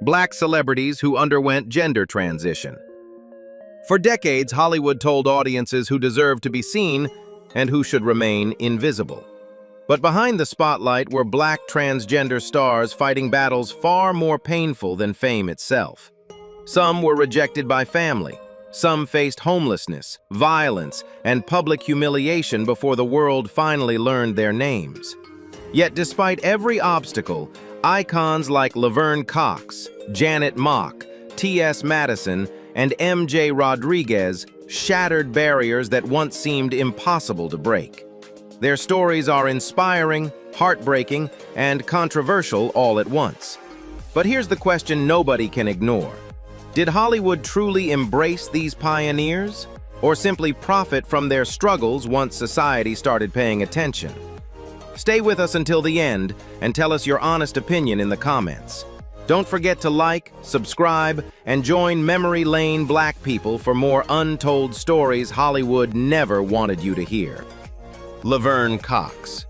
Black celebrities who underwent gender transition. For decades, Hollywood told audiences who deserved to be seen and who should remain invisible. But behind the spotlight were black transgender stars fighting battles far more painful than fame itself. Some were rejected by family. Some faced homelessness, violence, and public humiliation before the world finally learned their names. Yet despite every obstacle, icons like Laverne Cox, Janet Mock, T.S. Madison, and M.J. Rodriguez shattered barriers that once seemed impossible to break. Their stories are inspiring, heartbreaking, and controversial all at once. But here's the question nobody can ignore. Did Hollywood truly embrace these pioneers, or simply profit from their struggles once society started paying attention? Stay with us until the end and tell us your honest opinion in the comments. Don't forget to like, subscribe, and join Memory Lane Black People for more untold stories Hollywood never wanted you to hear. Laverne Cox.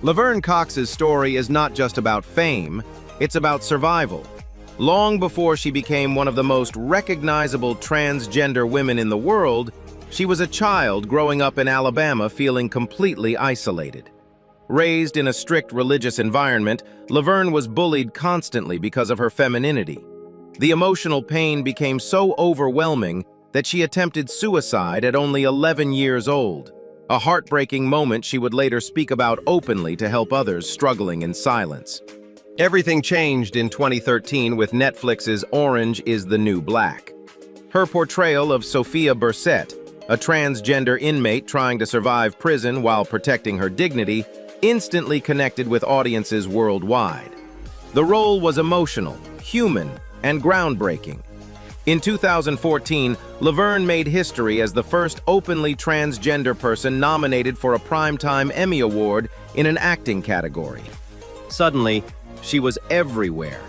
Laverne Cox's story is not just about fame, it's about survival. Long before she became one of the most recognizable transgender women in the world, she was a child growing up in Alabama feeling completely isolated. Raised in a strict religious environment, Laverne was bullied constantly because of her femininity. The emotional pain became so overwhelming that she attempted suicide at only 11 years old, a heartbreaking moment she would later speak about openly to help others struggling in silence. Everything changed in 2013 with Netflix's Orange is the New Black. Her portrayal of Sophia Bursette, a transgender inmate trying to survive prison while protecting her dignity, instantly connected with audiences worldwide. The role was emotional, human, and groundbreaking. In 2014, Laverne made history as the first openly transgender person nominated for a Primetime Emmy Award in an acting category. Suddenly, she was everywhere.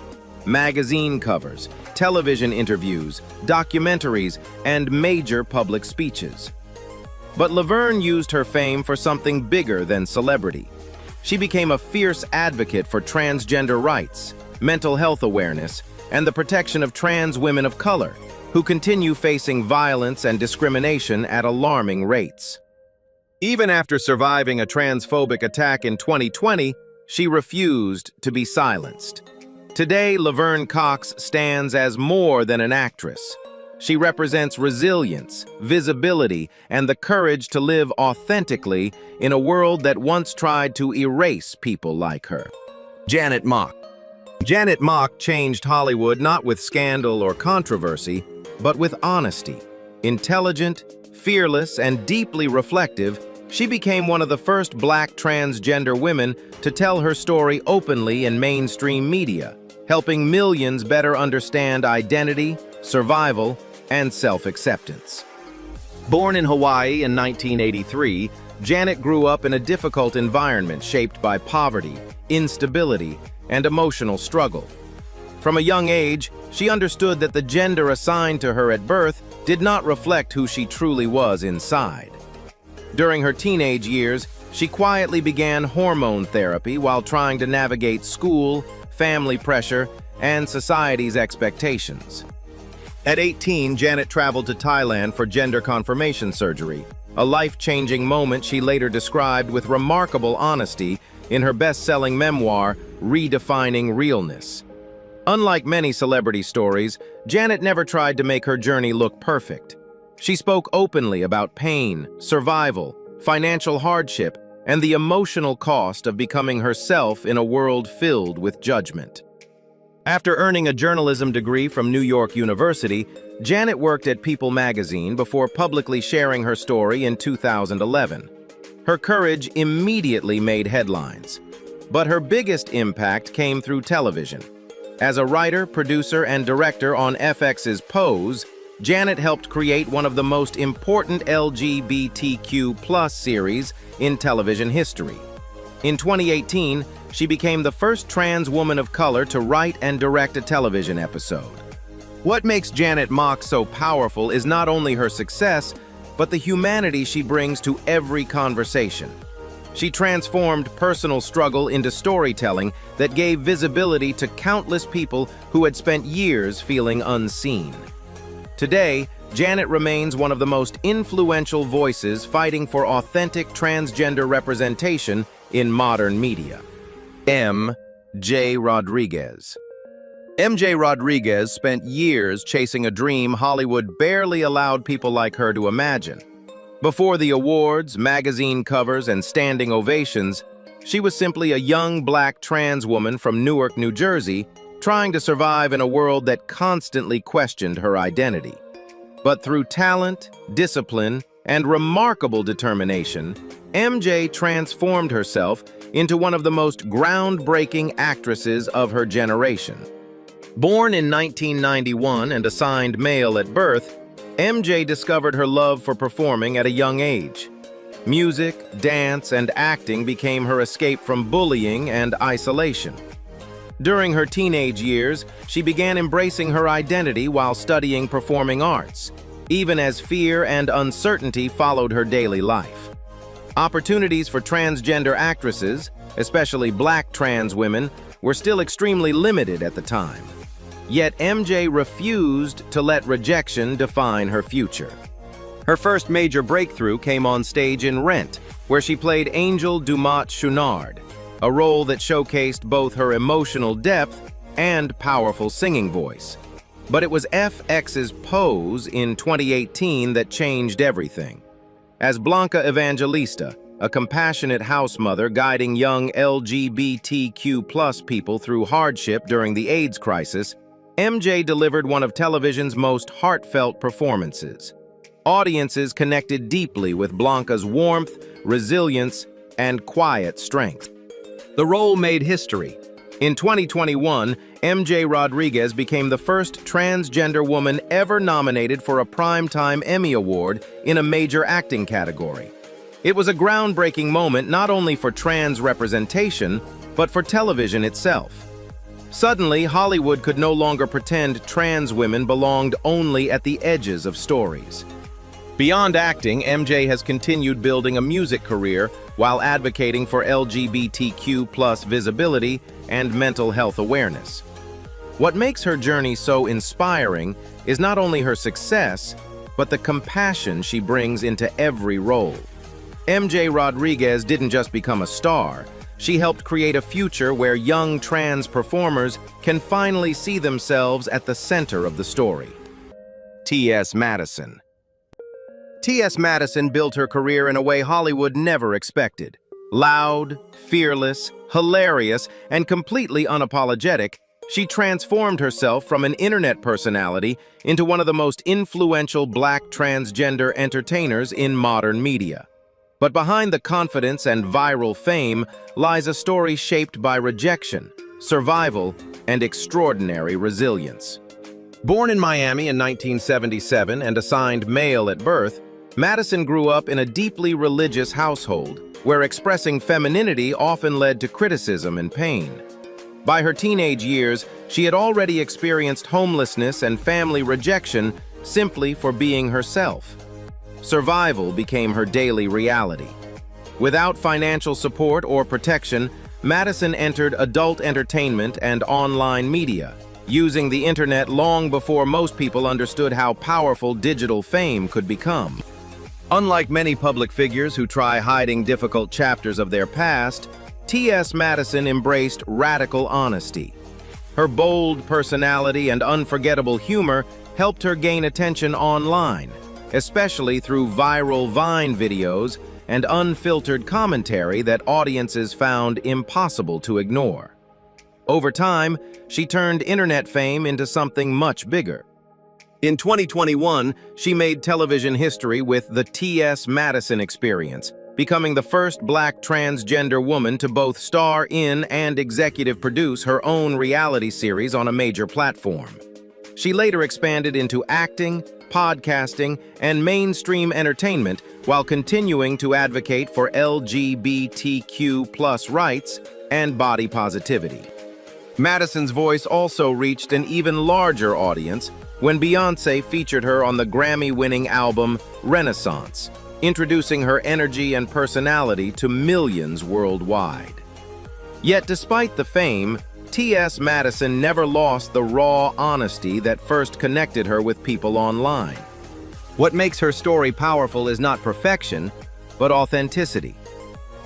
Magazine covers, television interviews, documentaries, and major public speeches. But Laverne used her fame for something bigger than celebrity. She became a fierce advocate for transgender rights, mental health awareness, and the protection of trans women of color, who continue facing violence and discrimination at alarming rates. Even after surviving a transphobic attack in 2020, she refused to be silenced. Today, Laverne Cox stands as more than an actress. She represents resilience, visibility, and the courage to live authentically in a world that once tried to erase people like her. Janet Mock. Janet Mock changed Hollywood not with scandal or controversy, but with honesty. Intelligent, fearless, and deeply reflective, she became one of the first black transgender women to tell her story openly in mainstream media, helping millions better understand identity, survival, and self-acceptance. Born in Hawaii in 1983, Janet grew up in a difficult environment shaped by poverty, instability, and emotional struggle. From a young age, she understood that the gender assigned to her at birth did not reflect who she truly was inside. During her teenage years, she quietly began hormone therapy while trying to navigate school, family pressure, and society's expectations. At 18, Janet traveled to Thailand for gender confirmation surgery, a life-changing moment she later described with remarkable honesty in her best-selling memoir, Redefining Realness. Unlike many celebrity stories, Janet never tried to make her journey look perfect. She spoke openly about pain, survival, financial hardship, and the emotional cost of becoming herself in a world filled with judgment. After earning a journalism degree from New York University, Janet worked at People magazine before publicly sharing her story in 2011. Her courage immediately made headlines, but her biggest impact came through television. As a writer, producer, and director on FX's Pose, Janet helped create one of the most important LGBTQ+ series in television history. In 2018, she became the first trans woman of color to write and direct a television episode. What makes Janet Mock so powerful is not only her success, but the humanity she brings to every conversation. She transformed personal struggle into storytelling that gave visibility to countless people who had spent years feeling unseen. Today, Janet remains one of the most influential voices fighting for authentic transgender representation in modern media. M.J. Rodriguez. M.J. Rodriguez spent years chasing a dream Hollywood barely allowed people like her to imagine. Before the awards, magazine covers, and standing ovations, she was simply a young black trans woman from Newark, New Jersey, trying to survive in a world that constantly questioned her identity. But through talent, discipline, and remarkable determination, MJ transformed herself into one of the most groundbreaking actresses of her generation. Born in 1991 and assigned male at birth, MJ discovered her love for performing at a young age. Music, dance, and acting became her escape from bullying and isolation. During her teenage years, she began embracing her identity while studying performing arts, even as fear and uncertainty followed her daily life. Opportunities for transgender actresses, especially black trans women, were still extremely limited at the time. Yet MJ refused to let rejection define her future. Her first major breakthrough came on stage in Rent, where she played Angel Dumont Chouinard, a role that showcased both her emotional depth and powerful singing voice. But it was FX's Pose in 2018 that changed everything. As Blanca Evangelista, a compassionate house mother guiding young LGBTQ+ people through hardship during the AIDS crisis, MJ delivered one of television's most heartfelt performances. Audiences connected deeply with Blanca's warmth, resilience, and quiet strength. The role made history. In 2021, MJ Rodriguez became the first transgender woman ever nominated for a Primetime Emmy Award in a major acting category. It was a groundbreaking moment not only for trans representation, but for television itself. Suddenly, Hollywood could no longer pretend trans women belonged only at the edges of stories. Beyond acting, MJ has continued building a music career while advocating for LGBTQ+ visibility and mental health awareness. What makes her journey so inspiring is not only her success, but the compassion she brings into every role. MJ Rodriguez didn't just become a star. She helped create a future where young trans performers can finally see themselves at the center of the story. T.S. Madison. T.S. Madison built her career in a way Hollywood never expected. Loud, fearless, hilarious, and completely unapologetic, she transformed herself from an internet personality into one of the most influential black transgender entertainers in modern media. But behind the confidence and viral fame lies a story shaped by rejection, survival, and extraordinary resilience. Born in Miami in 1977 and assigned male at birth, Madison grew up in a deeply religious household where expressing femininity often led to criticism and pain. By her teenage years, she had already experienced homelessness and family rejection simply for being herself. Survival became her daily reality. Without financial support or protection, Madison entered adult entertainment and online media, using the internet long before most people understood how powerful digital fame could become. Unlike many public figures who try hiding difficult chapters of their past, T.S. Madison embraced radical honesty. Her bold personality and unforgettable humor helped her gain attention online, especially through viral Vine videos and unfiltered commentary that audiences found impossible to ignore. Over time, she turned internet fame into something much bigger. In 2021, she made television history with the T.S. Madison Experience, becoming the first black transgender woman to both star in and executive produce her own reality series on a major platform. She later expanded into acting, podcasting, and mainstream entertainment while continuing to advocate for LGBTQ+ rights and body positivity. Madison's voice also reached an even larger audience when Beyoncé featured her on the Grammy-winning album Renaissance, introducing her energy and personality to millions worldwide. Yet despite the fame, T.S. Madison never lost the raw honesty that first connected her with people online. What makes her story powerful is not perfection, but authenticity.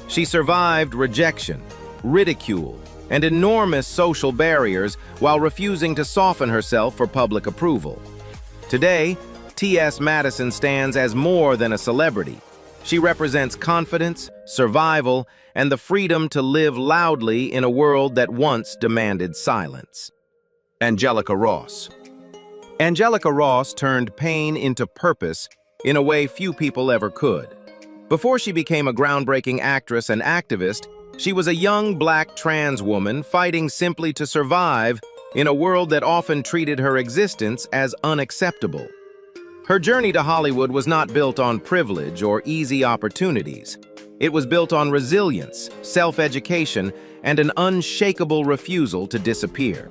She survived rejection, ridicule, and enormous social barriers while refusing to soften herself for public approval. Today, T.S. Madison stands as more than a celebrity. She represents confidence, survival, and the freedom to live loudly in a world that once demanded silence. Angelica Ross. Angelica Ross turned pain into purpose in a way few people ever could. Before she became a groundbreaking actress and activist, she was a young black trans woman fighting simply to survive in a world that often treated her existence as unacceptable. Her journey to Hollywood was not built on privilege or easy opportunities. It was built on resilience, self-education, and an unshakable refusal to disappear.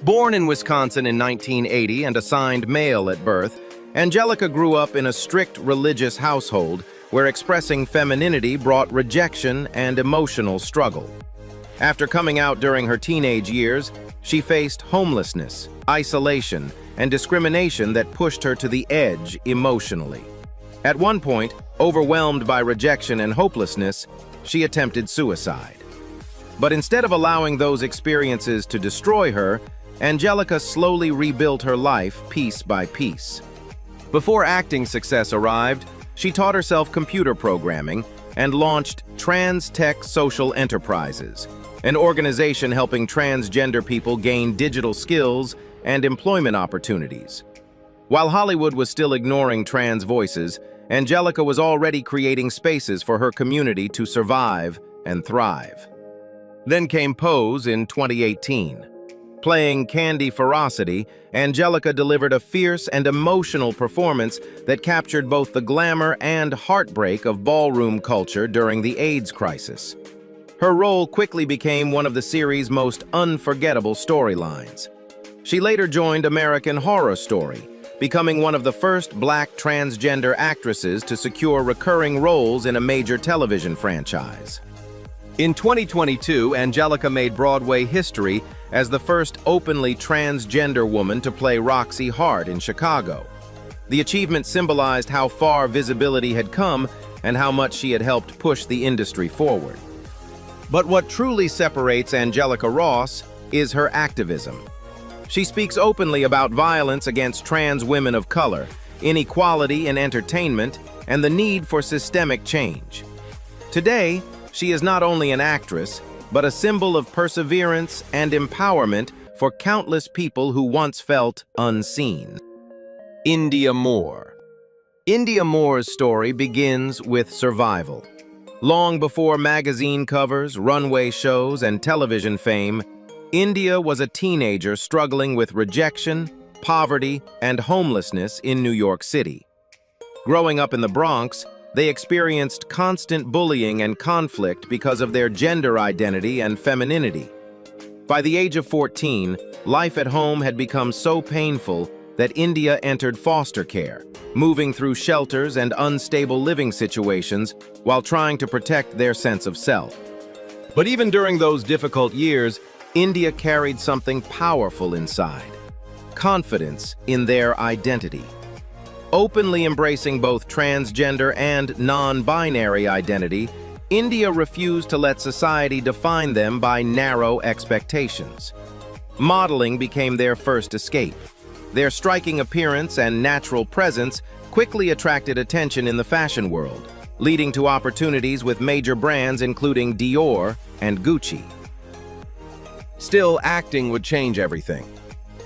Born in Wisconsin in 1980 and assigned male at birth, Angelica grew up in a strict religious household where expressing femininity brought rejection and emotional struggle. After coming out during her teenage years, she faced homelessness, isolation, and discrimination that pushed her to the edge emotionally. At one point, overwhelmed by rejection and hopelessness, she attempted suicide. But instead of allowing those experiences to destroy her, Angelica slowly rebuilt her life piece by piece. Before acting success arrived, she taught herself computer programming and launched Trans Tech Social Enterprises, an organization helping transgender people gain digital skills and employment opportunities. While Hollywood was still ignoring trans voices, Angelica was already creating spaces for her community to survive and thrive. Then came Pose in 2018. Playing Candy Ferocity, Angelica delivered a fierce and emotional performance that captured both the glamour and heartbreak of ballroom culture during the AIDS crisis. Her role quickly became one of the series' most unforgettable storylines. She later joined American Horror Story, becoming one of the first black transgender actresses to secure recurring roles in a major television franchise. In 2022, Angelica made Broadway history as the first openly transgender woman to play Roxy Hart in Chicago. The achievement symbolized how far visibility had come and how much she had helped push the industry forward. But what truly separates Angelica Ross is her activism. She speaks openly about violence against trans women of color, inequality in entertainment, and the need for systemic change. Today, she is not only an actress, but a symbol of perseverance and empowerment for countless people who once felt unseen. India Moore. India Moore's story begins with survival. Long before magazine covers, runway shows, and television fame, India was a teenager struggling with rejection, poverty, and homelessness in New York City. Growing up in the Bronx, they experienced constant bullying and conflict because of their gender identity and femininity. By the age of 14, life at home had become so painful that India entered foster care, moving through shelters and unstable living situations while trying to protect their sense of self. But even during those difficult years, India carried something powerful inside: confidence in their identity. Openly embracing both transgender and non-binary identity, India refused to let society define them by narrow expectations. Modeling became their first escape. Their striking appearance and natural presence quickly attracted attention in the fashion world, leading to opportunities with major brands including Dior and Gucci. Still, acting would change everything.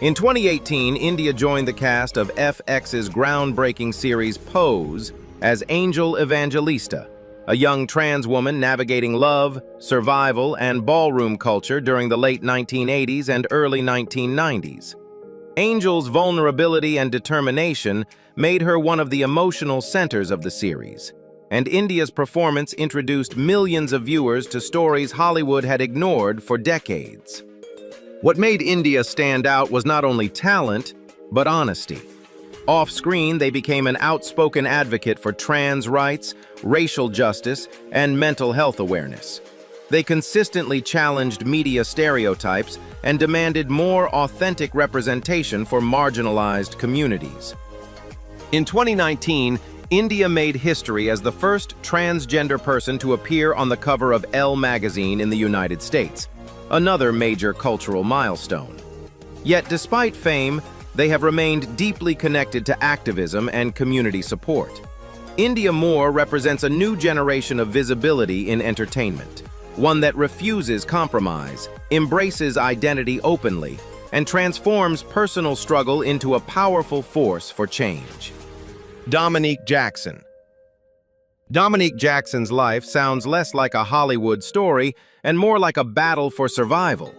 In 2018, India joined the cast of FX's groundbreaking series Pose as Angel Evangelista, a young trans woman navigating love, survival, and ballroom culture during the late 1980s and early 1990s. Angel's vulnerability and determination made her one of the emotional centers of the series, and India's performance introduced millions of viewers to stories Hollywood had ignored for decades. What made India stand out was not only talent, but honesty. Off-screen, they became an outspoken advocate for trans rights, racial justice, and mental health awareness. They consistently challenged media stereotypes and demanded more authentic representation for marginalized communities. In 2019, India made history as the first transgender person to appear on the cover of Elle magazine in the United States, another major cultural milestone. Yet despite fame, they have remained deeply connected to activism and community support. India More represents a new generation of visibility in entertainment, one that refuses compromise, embraces identity openly, and transforms personal struggle into a powerful force for change. Dominique Jackson. Dominique Jackson's life sounds less like a Hollywood story and more like a battle for survival.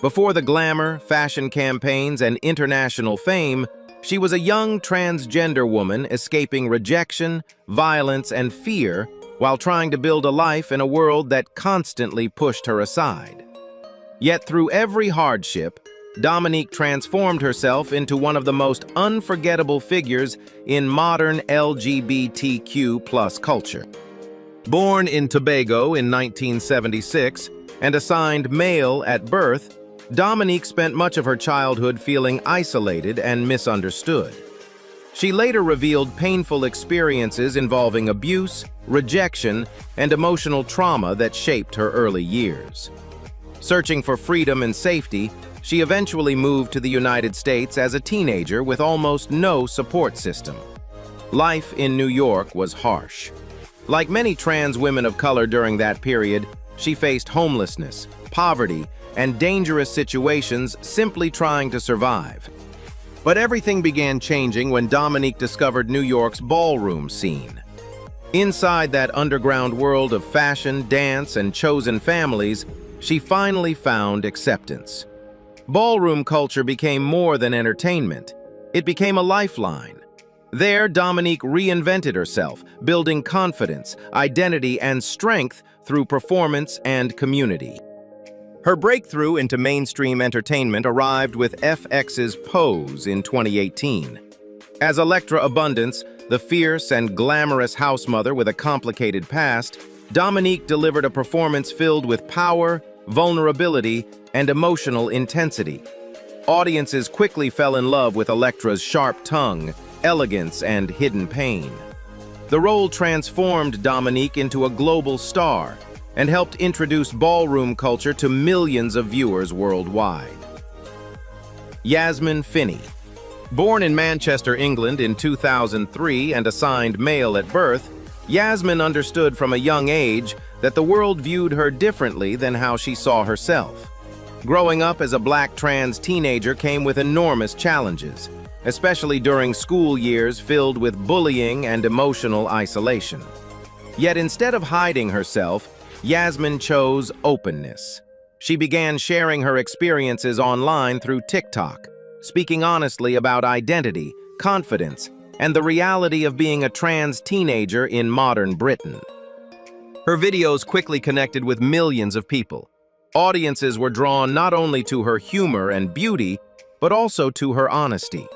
Before the glamour, fashion campaigns, and international fame, she was a young transgender woman escaping rejection, violence, and fear while trying to build a life in a world that constantly pushed her aside. Yet through every hardship, Dominique transformed herself into one of the most unforgettable figures in modern LGBTQ+ culture. Born in Tobago in 1976 and assigned male at birth, Dominique spent much of her childhood feeling isolated and misunderstood. She later revealed painful experiences involving abuse, rejection, and emotional trauma that shaped her early years. Searching for freedom and safety, she eventually moved to the United States as a teenager with almost no support system. Life in New York was harsh. Like many trans women of color during that period, she faced homelessness, poverty, and dangerous situations simply trying to survive. But everything began changing when Dominique discovered New York's ballroom scene. Inside that underground world of fashion, dance, and chosen families, she finally found acceptance. Ballroom culture became more than entertainment. It became a lifeline. There, Dominique reinvented herself, building confidence, identity, and strength through performance and community. Her breakthrough into mainstream entertainment arrived with FX's Pose in 2018. As Elektra Abundance, the fierce and glamorous housemother with a complicated past, Dominique delivered a performance filled with power, vulnerability, and emotional intensity. Audiences quickly fell in love with Elektra's sharp tongue, elegance, and hidden pain. The role transformed Dominique into a global star and helped introduce ballroom culture to millions of viewers worldwide. Yasmin Finney. Born in Manchester, England in 2003 and assigned male at birth, Yasmin understood from a young age that the world viewed her differently than how she saw herself. Growing up as a black trans teenager came with enormous challenges, especially during school years filled with bullying and emotional isolation. Yet instead of hiding herself, Yasmin chose openness. She began sharing her experiences online through TikTok, speaking honestly about identity, confidence, and the reality of being a trans teenager in modern Britain. Her videos quickly connected with millions of people. Audiences were drawn not only to her humor and beauty, but also to her honesty.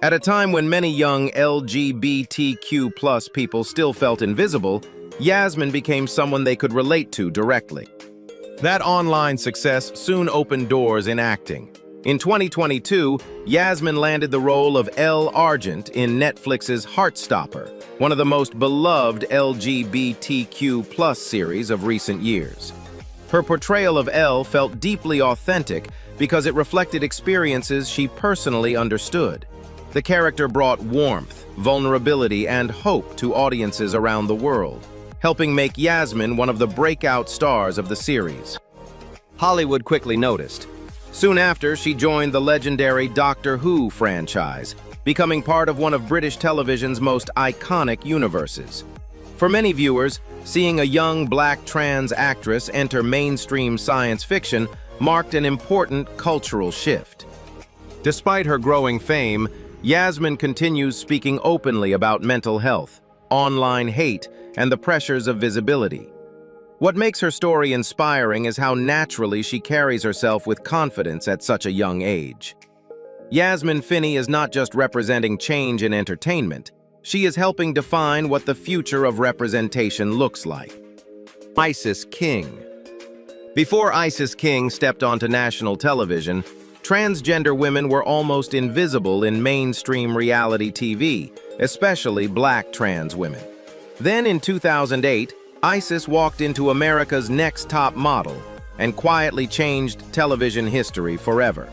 At a time when many young LGBTQ+ people still felt invisible, Yasmin became someone they could relate to directly. That online success soon opened doors in acting. In 2022, Yasmin landed the role of Elle Argent in Netflix's Heartstopper, one of the most beloved LGBTQ+ series of recent years. Her portrayal of Elle felt deeply authentic because it reflected experiences she personally understood. The character brought warmth, vulnerability, and hope to audiences around the world, helping make Yasmin one of the breakout stars of the series. Hollywood quickly noticed. Soon after, she joined the legendary Doctor Who franchise, becoming part of one of British television's most iconic universes. For many viewers, seeing a young black trans actress enter mainstream science fiction marked an important cultural shift. Despite her growing fame, Yasmin continues speaking openly about mental health, online hate, and the pressures of visibility. What makes her story inspiring is how naturally she carries herself with confidence at such a young age. Yasmin Finney is not just representing change in entertainment, she is helping define what the future of representation looks like. Isis King. Before Isis King stepped onto national television, transgender women were almost invisible in mainstream reality TV, especially black trans women. Then in 2008, Isis walked into America's Next Top Model and quietly changed television history forever.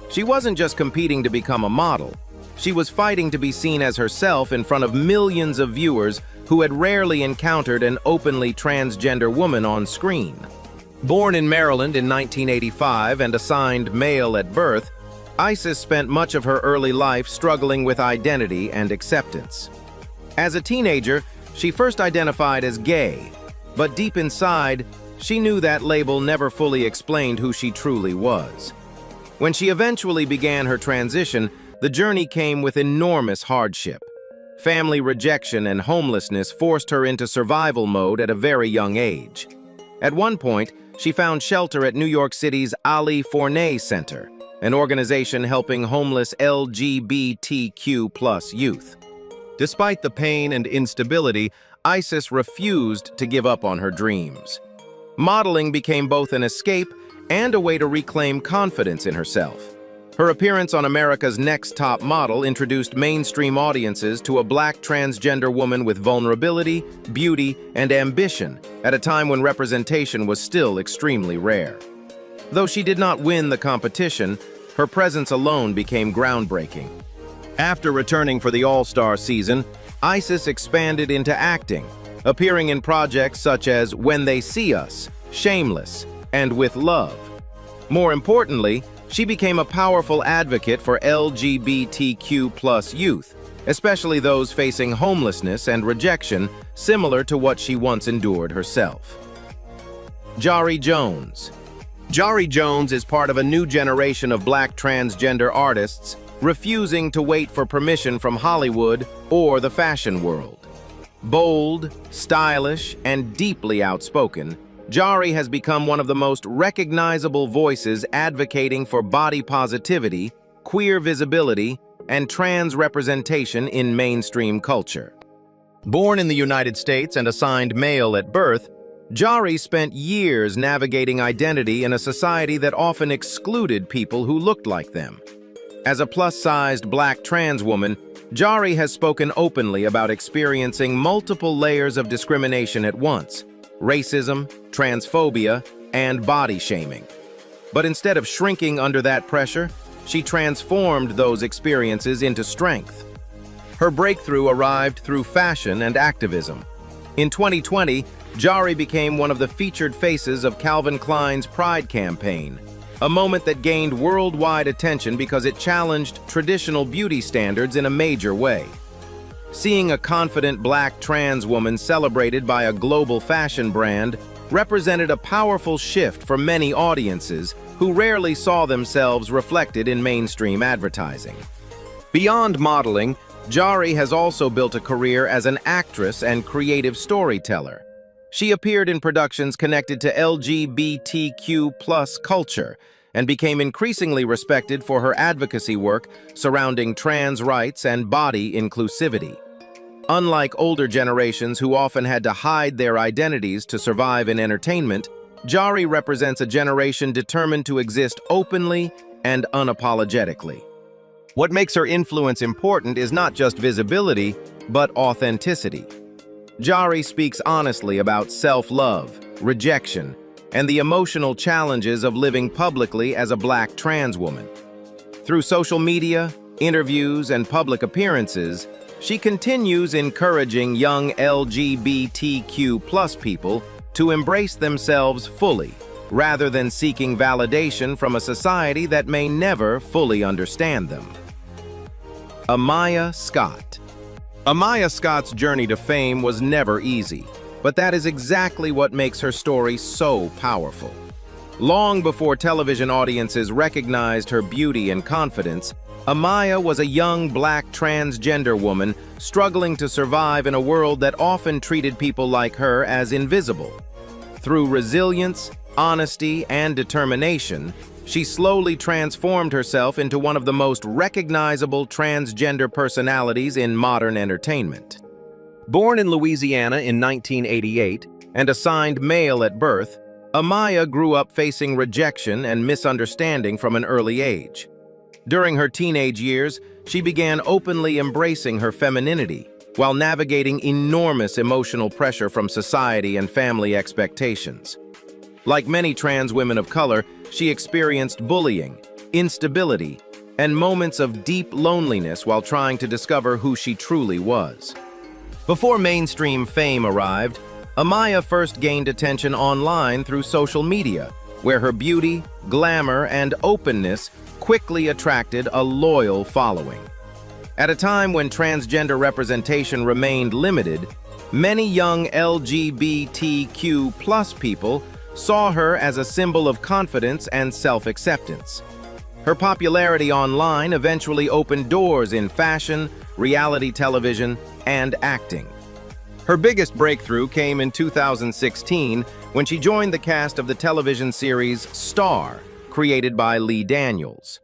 She wasn't just competing to become a model. She was fighting to be seen as herself in front of millions of viewers who had rarely encountered an openly transgender woman on screen. Born in Maryland in 1985 and assigned male at birth, Isis spent much of her early life struggling with identity and acceptance. As a teenager, she first identified as gay, but deep inside, she knew that label never fully explained who she truly was. When she eventually began her transition, the journey came with enormous hardship. Family rejection and homelessness forced her into survival mode at a very young age. At one point, she found shelter at New York City's Ali Forney Center, an organization helping homeless LGBTQ+ youth. Despite the pain and instability, Isis refused to give up on her dreams. Modeling became both an escape and a way to reclaim confidence in herself. Her appearance on America's Next Top Model introduced mainstream audiences to a black transgender woman with vulnerability, beauty, and ambition at a time when representation was still extremely rare. Though she did not win the competition, her presence alone became groundbreaking. After returning for the All-Star season, Isis expanded into acting, appearing in projects such as When They See Us, Shameless, and With Love. More importantly, she became a powerful advocate for LGBTQ+ youth, especially those facing homelessness and rejection, similar to what she once endured herself. Jari Jones. Jari Jones is part of a new generation of black transgender artists refusing to wait for permission from Hollywood or the fashion world. Bold, stylish, and deeply outspoken, Jari has become one of the most recognizable voices advocating for body positivity, queer visibility, and trans representation in mainstream culture. Born in the United States and assigned male at birth, Jari spent years navigating identity in a society that often excluded people who looked like them. As a plus-sized black trans woman, Jari has spoken openly about experiencing multiple layers of discrimination at once: racism, transphobia, and body shaming. But instead of shrinking under that pressure, she transformed those experiences into strength. Her breakthrough arrived through fashion and activism. In 2020, Jari became one of the featured faces of Calvin Klein's Pride campaign, a moment that gained worldwide attention because it challenged traditional beauty standards in a major way. Seeing a confident black trans woman celebrated by a global fashion brand represented a powerful shift for many audiences who rarely saw themselves reflected in mainstream advertising. Beyond modeling, Jari has also built a career as an actress and creative storyteller. She appeared in productions connected to LGBTQ+ culture and became increasingly respected for her advocacy work surrounding trans rights and body inclusivity. Unlike older generations who often had to hide their identities to survive in entertainment, Jari represents a generation determined to exist openly and unapologetically. What makes her influence important is not just visibility, but authenticity. Jari speaks honestly about self-love, rejection, and the emotional challenges of living publicly as a black trans woman. Through social media, interviews, and public appearances, she continues encouraging young LGBTQ+ people to embrace themselves fully, rather than seeking validation from a society that may never fully understand them. Amaya Scott. Amaya Scott's journey to fame was never easy, but that is exactly what makes her story so powerful. Long before television audiences recognized her beauty and confidence, Amaya was a young black transgender woman struggling to survive in a world that often treated people like her as invisible. Through resilience, honesty, and determination, she slowly transformed herself into one of the most recognizable transgender personalities in modern entertainment. Born in Louisiana in 1988 and assigned male at birth, Amaya grew up facing rejection and misunderstanding from an early age. During her teenage years, she began openly embracing her femininity while navigating enormous emotional pressure from society and family expectations. Like many trans women of color, she experienced bullying, instability, and moments of deep loneliness while trying to discover who she truly was. Before mainstream fame arrived, Amaya first gained attention online through social media, where her beauty, glamour, and openness quickly attracted a loyal following. At a time when transgender representation remained limited, many young LGBTQ+ people saw her as a symbol of confidence and self-acceptance. Her popularity online eventually opened doors in fashion, reality television, and acting. Her biggest breakthrough came in 2016 when she joined the cast of the television series Star, created by Lee Daniels.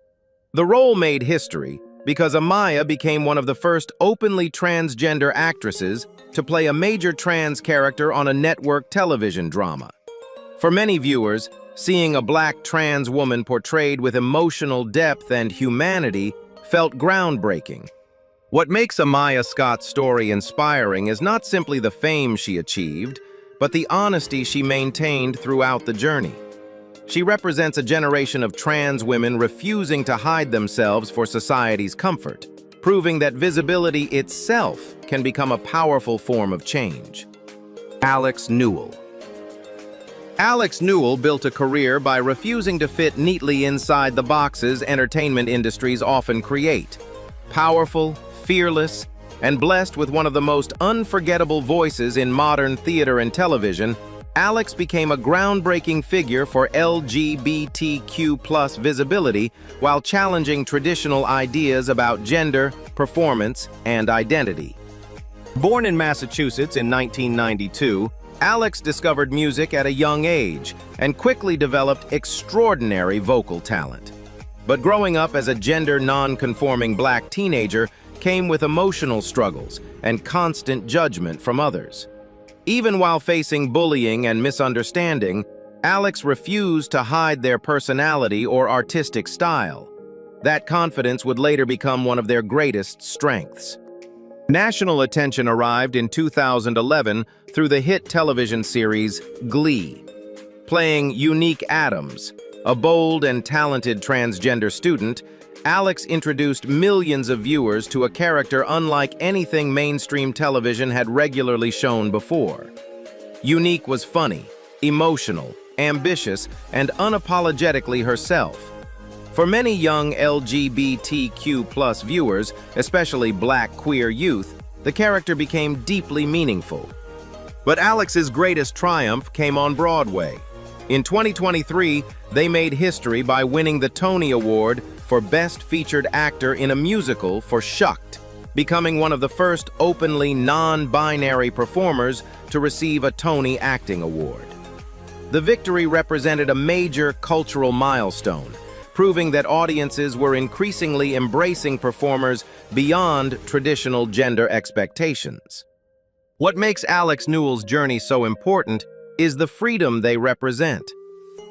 The role made history because Amaya became one of the first openly transgender actresses to play a major trans character on a network television drama. For many viewers, seeing a black trans woman portrayed with emotional depth and humanity felt groundbreaking. What makes Amaya Scott's story inspiring is not simply the fame she achieved, but the honesty she maintained throughout the journey. She represents a generation of trans women refusing to hide themselves for society's comfort, proving that visibility itself can become a powerful form of change. Alex Newell. Alex Newell built a career by refusing to fit neatly inside the boxes entertainment industries often create. Powerful, fearless, and blessed with one of the most unforgettable voices in modern theater and television, Alex became a groundbreaking figure for LGBTQ+ visibility while challenging traditional ideas about gender, performance, and identity. Born in Massachusetts in 1992, Alex discovered music at a young age and quickly developed extraordinary vocal talent. But growing up as a gender non-conforming black teenager came with emotional struggles and constant judgment from others. Even while facing bullying and misunderstanding, Alex refused to hide their personality or artistic style. That confidence would later become one of their greatest strengths. National attention arrived in 2011 through the hit television series Glee. Playing Unique Adams, a bold and talented transgender student, Alex introduced millions of viewers to a character unlike anything mainstream television had regularly shown before. Unique was funny, emotional, ambitious, and unapologetically herself. For many young LGBTQ+ viewers, especially black queer youth, the character became deeply meaningful. But Alex's greatest triumph came on Broadway. In 2023, they made history by winning the Tony Award for Best Featured Actor in a Musical for Shucked, becoming one of the first openly non-binary performers to receive a Tony Acting Award. The victory represented a major cultural milestone, proving that audiences were increasingly embracing performers beyond traditional gender expectations. What makes Alex Newell's journey so important is the freedom they represent.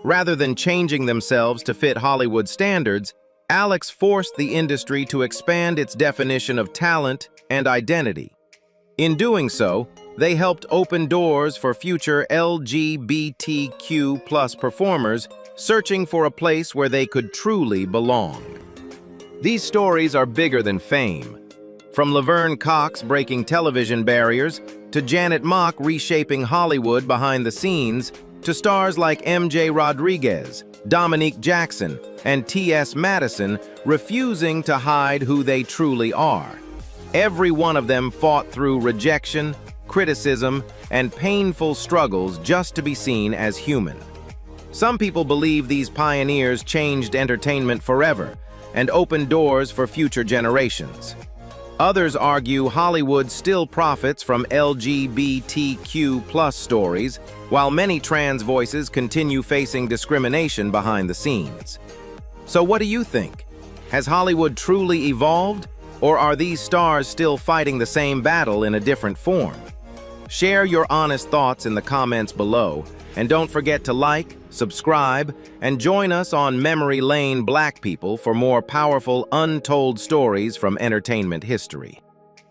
Rather than changing themselves to fit Hollywood standards, Alex forced the industry to expand its definition of talent and identity. In doing so, they helped open doors for future LGBTQ+ performers searching for a place where they could truly belong. These stories are bigger than fame. From Laverne Cox breaking television barriers, to Janet Mock reshaping Hollywood behind the scenes, to stars like MJ Rodriguez, Dominique Jackson, and T.S. Madison refusing to hide who they truly are. Every one of them fought through rejection, criticism, and painful struggles just to be seen as human. Some people believe these pioneers changed entertainment forever and opened doors for future generations. Others argue Hollywood still profits from LGBTQ+ stories, while many trans voices continue facing discrimination behind the scenes. So what do you think? Has Hollywood truly evolved, or are these stars still fighting the same battle in a different form? Share your honest thoughts in the comments below, and don't forget to like, subscribe, and join us on Memory Lane Black People for more powerful, untold stories from entertainment history.